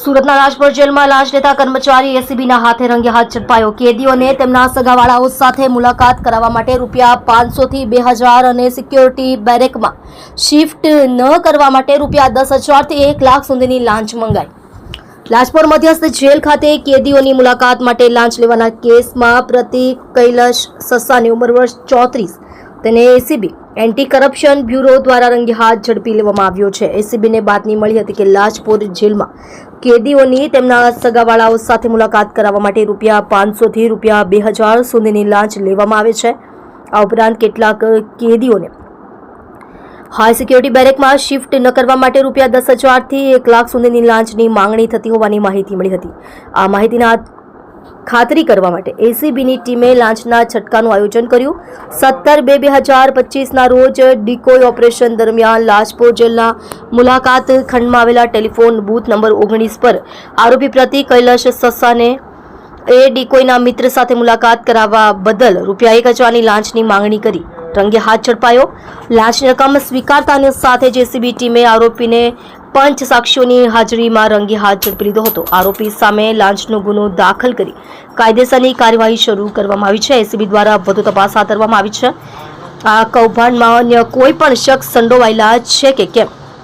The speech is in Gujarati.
સુરતના રાજપુર જેલમાં લાંચ લેતા કર્મચારી એસીબીના હાથે રંગે હાથ ઝડપાયો। કેદીઓને તેમના સગાવાળાઓ સાથે મુલાકાત કરાવવા માટે રૂપિયા 500 થી 2000 અને સિક્યોરિટી બેરેકમાં શિફ્ટ ન કરવા માટે રૂપિયા 10,000 થી 1 લાખ સુધીની લાંચ મંગાઈ। લાજપોર મધ્યસ્થ જેલ ખાતે કેદીઓની મુલાકાત માટે લાંચ લેવાના કેસમાં પ્રતિક કૈલાશ સસાની ઉંમર વર્ષ 34 તેને એસીબી એન્ટી કરપ્શન બ્યુરો દ્વારા રંગે હાથ ઝડપી લેવામાં આવ્યો છે। એસીબીને બાતમી મળી હતી કે લાજપોર જેલમાં કેદીઓની તેમના સગાવાળાઓ સાથે મુલાકાત કરાવવા માટે રૂપિયા 500 થી રૂપિયા 2000 સુધીની લાંચ લેવામાં આવે છે। આ ઉપરાંત કેટલાક કેદીઓને હાઈ સિક્યોરિટી બેરેકમાં શિફ્ટ ન કરવા માટે રૂપિયા 10,000 થી 1 લાખ સુધીની લાંચની માંગણી થતી હોવાની માહિતી મળી હતી। આ માહિતીના ખાતરી કરવા માટે એસીબીની ટીમે લાંચના છટકાનું આયોજન કર્યું। 17/2/2025ના રોજ ડિકોય ઓપરેશન દરમિયાન લાજપોર જેલના મુલાકાત ખંડમાં આવેલા ટેલિફોન બૂથ નંબર 19 પર આરોપી પ્રતિક કૈલાશ સસાને ડિકોયના મિત્ર સાથે મુલાકાત કરાવવા બદલ રૂપિયા 1,000ની લાંચની માંગણી કરી રંગે હાથ ઝડપાયો। લાંચની રકમ સ્વીકારતાની સાથે જ એસીબી ટીમે આરોપીને પંચ સાક્ષીઓની હાજરીમાં રંગે હાથ ઝડપી લીધો હતો। આરોપી સામે લાંચનો ગુનો દાખલ કરી કાયદેસરની કાર્યવાહી શરૂ કરવામાં આવી છે। એસીબી દ્વારા વધુ તપાસ હાથ ધરવામાં આવી છે। આ કૌભાંડમાં અન્ય કોઈ પણ શખ્સ સંડોવાયેલા છે કે કેમ